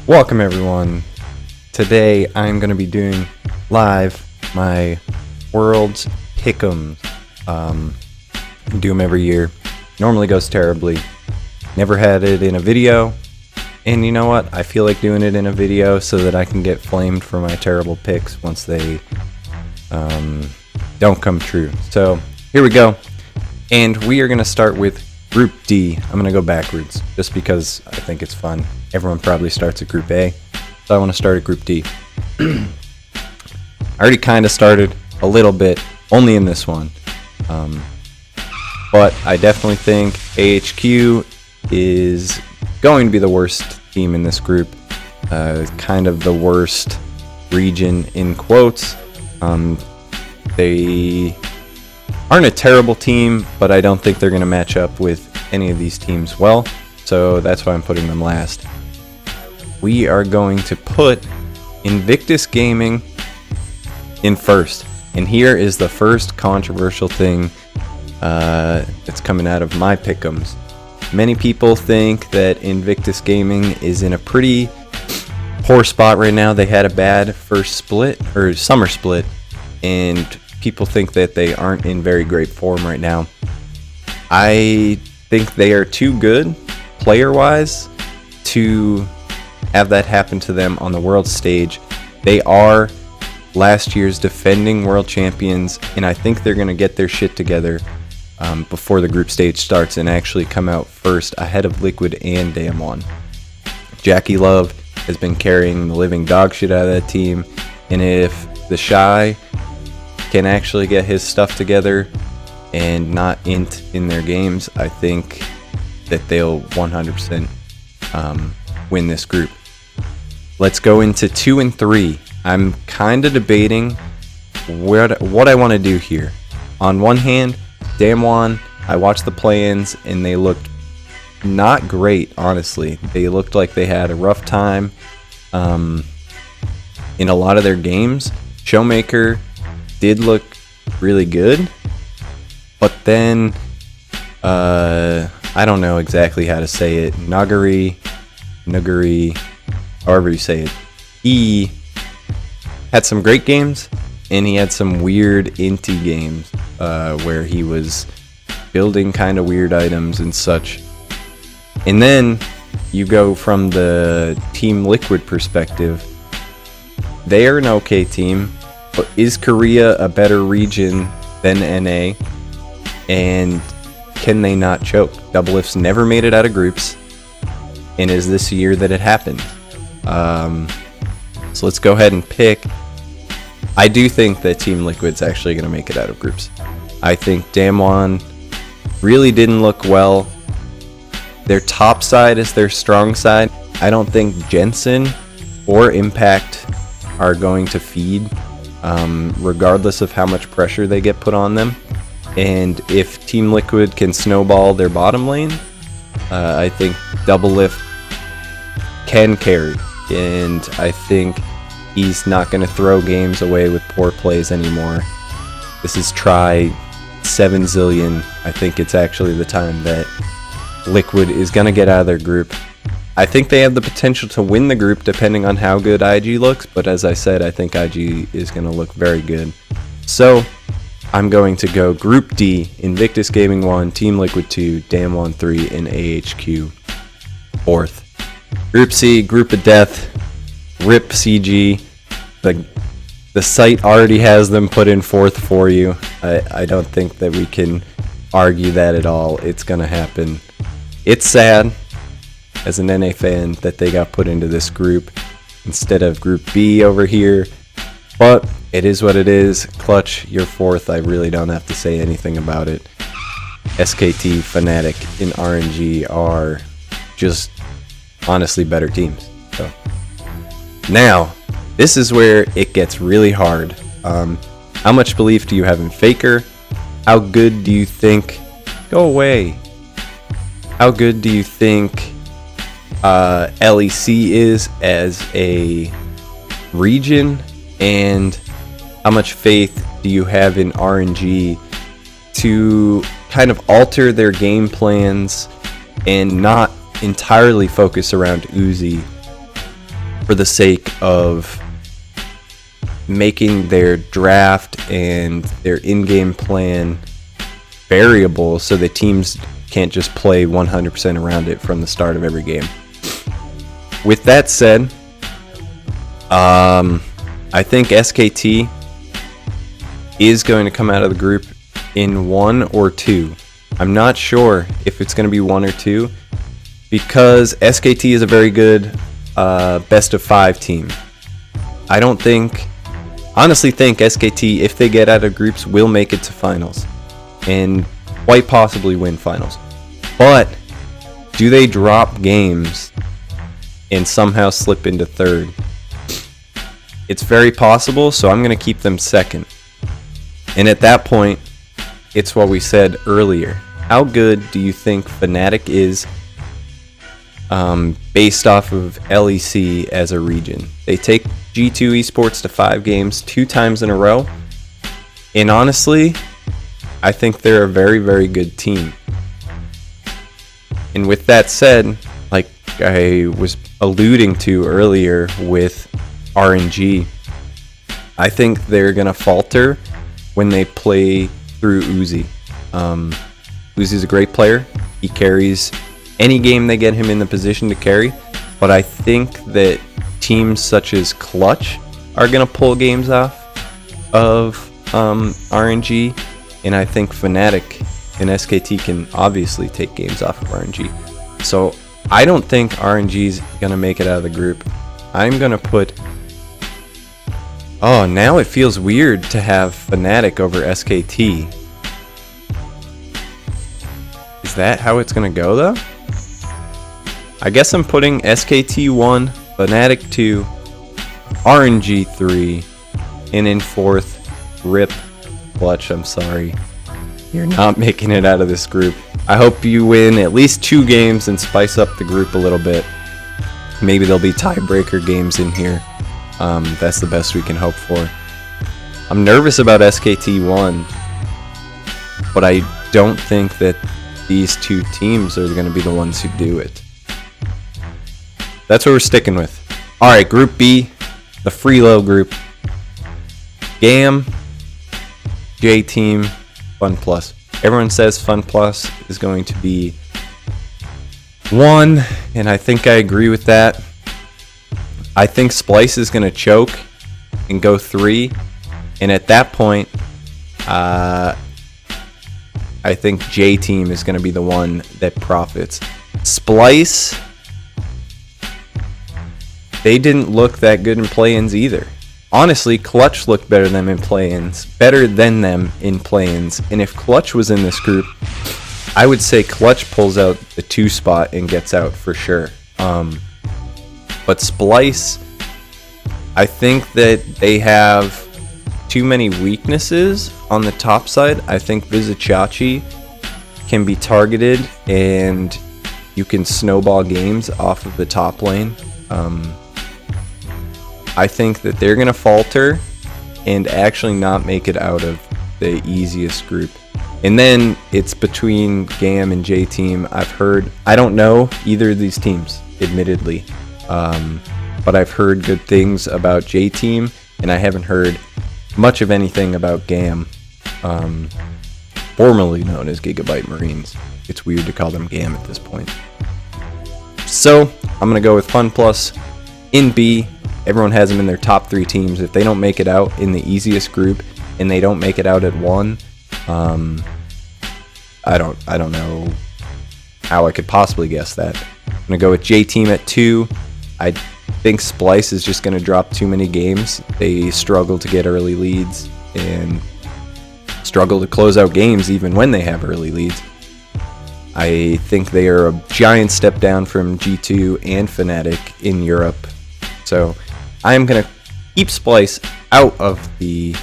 Welcome everyone. Today I'm going to be doing live my World's Pick'ems. Do them every year. Normally goes terribly. Never had it in a video. And you know what? I feel like doing it in a video so that I can get flamed for my terrible picks once they don't come true. So here we go. And we are going to start with Group D. I'm going to go backwards just because I think it's fun. Everyone probably starts at Group A, so I want to start at Group D. I already kind of started a little bit, only in this one. But I definitely think AHQ is going to be the worst team in this group. Kind of the worst region in quotes. They aren't a terrible team, but I don't think they're going to match up with any of these teams well, so that's why I'm putting them last. We are going to put Invictus Gaming in first, and here is the first controversial thing that's coming out of my pick'ems. Many people think that Invictus Gaming is in a pretty poor spot right now. They had a bad first split, or summer split, and people think that they aren't in very great form right now. I think they are too good, player-wise, to have that happen to them on the world stage. They are last year's defending world champions, and I think they're going to get their shit together before the group stage starts and actually come out first ahead of Liquid and Damwon. Jackie Love has been carrying the living dog shit out of that team, and if the Shy can actually get his stuff together and not int in their games, I think that they'll 100% win this group. Let's go into 2 and 3. I'm kind of debating what I want to do here. On one hand, Damwon, I watched the play-ins and they looked not great, honestly. They looked like they had a rough time in a lot of their games. Showmaker did look really good, but then I don't know exactly how to say it. Nuguri, however you say it. He had some great games, and he had some weird inty games where he was building kind of weird items and such. And then you go from the Team Liquid perspective. They are an okay team. But is Korea a better region than NA? And can they not choke? Doublelift's never made it out of groups. And is this year that it happened? So let's go ahead and pick. I do think that Team Liquid's actually going to make it out of groups. I think Damwon really didn't look well. Their top side is their strong side. I don't think Jensen or Impact are going to feed regardless of how much pressure they get put on them. And if Team Liquid can snowball their bottom lane, I think Doublelift can carry. And I think he's not going to throw games away with poor plays anymore. This is try 7 zillion. I think it's actually the time that Liquid is going to get out of their group. I think they have the potential to win the group depending on how good IG looks, but as I said, I think IG is going to look very good. So I'm going to go Group D, Invictus Gaming 1, Team Liquid 2, Damwon 3, and AHQ 4th. Group C, Group of Death, RIP CG. The site already has them put in 4th for you. I don't think that we can argue that at all. It's going to happen. It's sad as an NA fan that they got put into this group instead of Group B over here, but it is what it is. Clutch, you're 4th. I really don't have to say anything about it. SKT, Fnatic, and RNG are just honestly better teams. So now this is where it gets really hard. How much belief do you have in Faker? How good do you think? Go away. How good do you think LEC is as a region, and how much faith do you have in RNG to kind of alter their game plans and not entirely focus around Uzi for the sake of making their draft and their in-game plan variable so the teams can't just play 100% around it from the start of every game. With that said, I think SKT is going to come out of the group in 1 or 2. I'm not sure if it's going to be 1 or 2 because SKT is a very good best of 5 team. I honestly think SKT, if they get out of groups, will make it to finals and quite possibly win finals. But do they drop games and somehow slip into third? It's very possible, so I'm going to keep them second. And at that point, it's what we said earlier. How good do you think Fnatic is based off of LEC as a region? They take G2 Esports to 5 games 2 times in a row. And honestly, I think they're a very, very good team. And with that said, like I was alluding to earlier with RNG, I think they're going to falter when they play through Uzi. Uzi's a great player. He carries any game they get him in the position to carry. But I think that teams such as Clutch are going to pull games off of RNG. And I think Fnatic and SKT can obviously take games off of RNG. So I don't think RNG's going to make it out of the group. I'm going to put... Oh, now it feels weird to have Fnatic over SKT. Is that how it's going to go, though? I guess I'm putting SKT 1, Fnatic 2, RNG 3, and in 4th, RIP Clutch. I'm sorry. You're not making it out of this group. I hope you win at least 2 games and spice up the group a little bit. Maybe there'll be tiebreaker games in here. That's the best we can hope for. I'm nervous about SKT 1, but I don't think that these 2 teams are going to be the ones who do it. That's what we're sticking with. Alright, Group B, the Freelo group. GAM, J-Team, FunPlus. Everyone says FunPlus is going to be 1, and I think I agree with that. I think Splyce is going to choke and go 3, and at that point, I think J-Team is going to be the one that profits. Splyce, they didn't look that good in play-ins either. Honestly, Clutch looked better than them in play-ins, and if Clutch was in this group, I would say Clutch pulls out the 2 spot and gets out for sure. But Splyce, I think that they have too many weaknesses on the top side. I think Vizicsacsi can be targeted and you can snowball games off of the top lane. I think that they're going to falter and actually not make it out of the easiest group. And then it's between GAM and J-Team. I don't know either of these teams, admittedly. But I've heard good things about J-Team, and I haven't heard much of anything about GAM, formerly known as Gigabyte Marines. It's weird to call them GAM at this point. So, I'm going to go with FunPlus in B. Everyone has them in their top 3 teams. If they don't make it out in the easiest group, and they don't make it out at 1, I don't know how I could possibly guess that. I'm going to go with J-Team at 2. I think Splyce is just going to drop too many games. They struggle to get early leads and struggle to close out games even when they have early leads. I think they are a giant step down from G2 and Fnatic in Europe. So I'm going to keep Splyce out of the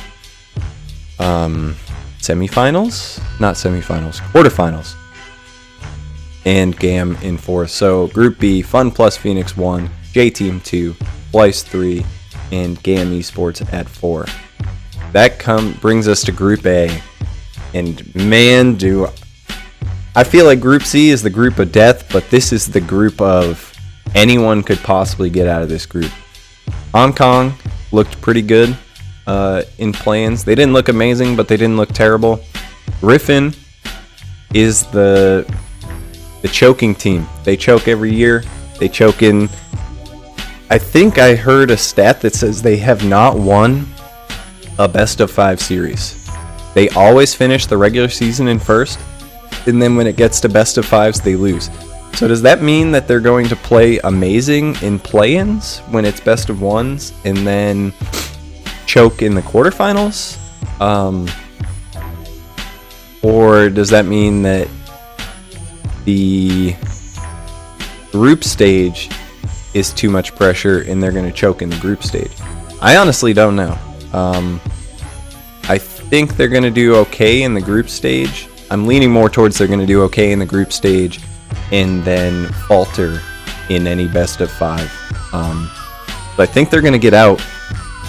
quarterfinals. And GAM in 4th. So Group B, FunPlus Phoenix 1, J-Team 2, Splyce 3, and GAM Esports at 4. That brings us to Group A. And man, I feel like Group C is the group of death, but this is the group of anyone could possibly get out of this group. Hong Kong looked pretty good in play-ins. They didn't look amazing, but they didn't look terrible. Griffin is the choking team. They choke every year. They choke in... I think I heard a stat that says they have not won a best-of-5 series. They always finish the regular season in first, and then when it gets to best-of-5s, they lose. So does that mean that they're going to play amazing in play-ins when it's best-of-1s, and then choke in the quarterfinals? Or does that mean that the group stage is too much pressure and they're going to choke in the group stage? I honestly don't know. I think they're going to do okay in the group stage. I'm leaning more towards they're going to do okay in the group stage and then falter in any best of 5. But I think they're going to get out.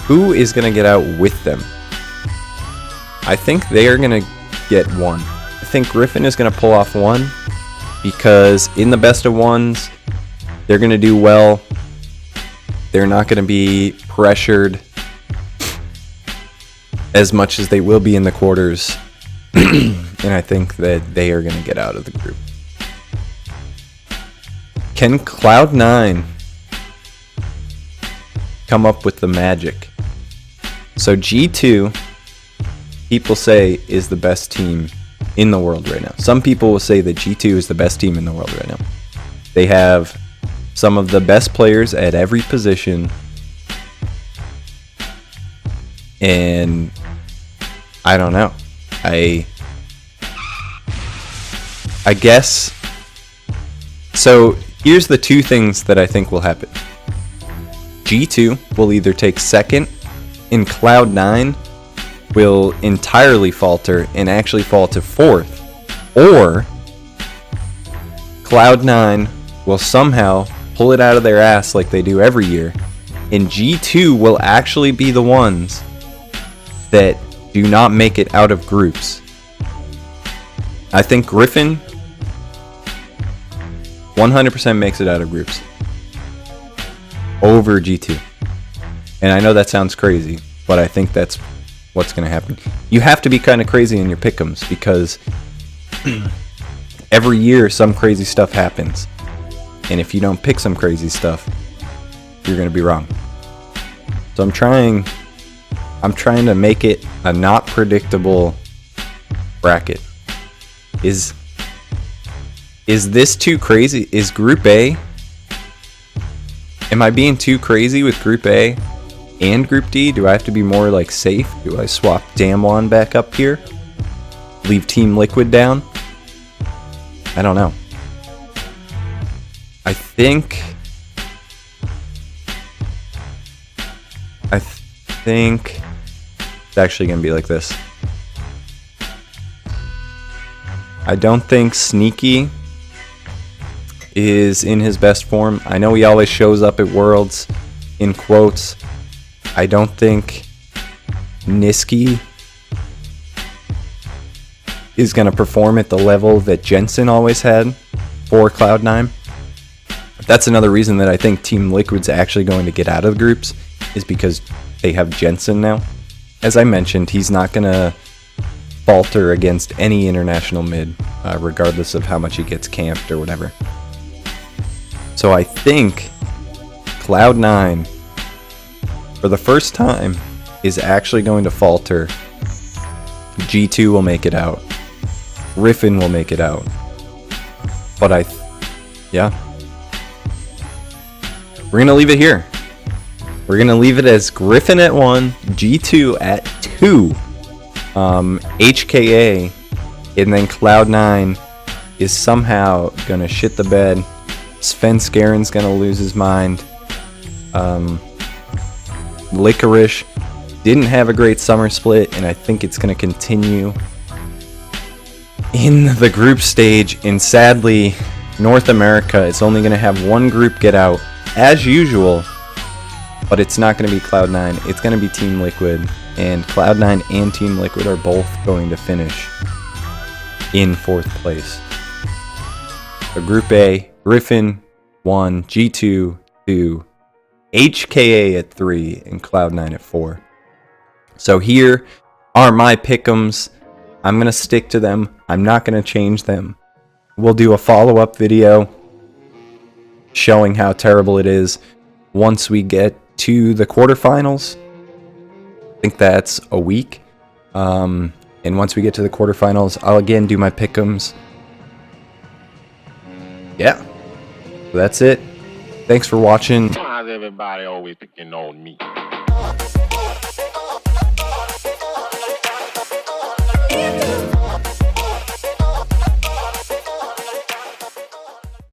Who is going to get out with them? I think they are going to get 1. I think Griffin is going to pull off 1 because in the best of 1s, they're going to do well. They're not going to be pressured as much as they will be in the quarters. And I think that they are going to get out of the group. Can Cloud9 come up with the magic? So G2, people say, is the best team in the world right now. Some people will say that G2 is the best team in the world right now. They have some of the best players at every position. And I don't know. I guess. So here's the 2 things that I think will happen. G2 will either take second, and Cloud9 will entirely falter and actually fall to 4th. Or Cloud9 will somehow pull it out of their ass like they do every year, and G2 will actually be the ones that do not make it out of groups. I think Griffin 100% makes it out of groups over G2. And I know that sounds crazy, but I think that's what's going to happen. You have to be kind of crazy in your pick'ems because every year some crazy stuff happens. And if you don't pick some crazy stuff, you're going to be wrong. So I'm trying to make it a not predictable bracket. Is this too crazy? Is Group A? Am I being too crazy with Group A and Group D? Do I have to be more like safe? Do I swap Damwon back up here? Leave Team Liquid down? I don't know. I think it's actually going to be like this. I don't think Sneaky is in his best form. I know he always shows up at Worlds in quotes. I don't think Nisqy is going to perform at the level that Jensen always had for Cloud9. That's another reason that I think Team Liquid's actually going to get out of the groups, is because they have Jensen now. As I mentioned, he's not going to falter against any international mid, regardless of how much he gets camped or whatever. So I think Cloud9, for the first time, is actually going to falter. G2 will make it out. Griffin will make it out. But yeah. We're going to leave it here. We're going to leave it as Griffin at 1, G2 at 2, HKA, and then Cloud9 is somehow going to shit the bed. Svenskeren going to lose his mind. Licorice didn't have a great summer split, and I think it's going to continue in the group stage. And sadly, North America is only going to have one group get out, as usual, but it's not going to be Cloud9. It's going to be Team Liquid, and Cloud9 and Team Liquid are both going to finish in 4th place. So Group A, Griffin 1, G2 2, HKA at 3, and Cloud9 at 4. So here are my pick'ems. I'm going to stick to them. I'm not going to change them. We'll do a follow-up video showing how terrible it is once we get to the quarterfinals. I think that's a week. And once we get to the quarterfinals, I'll again do my pick'ems. Yeah. So that's it. Thanks for watching. Why's everybody always picking on me? You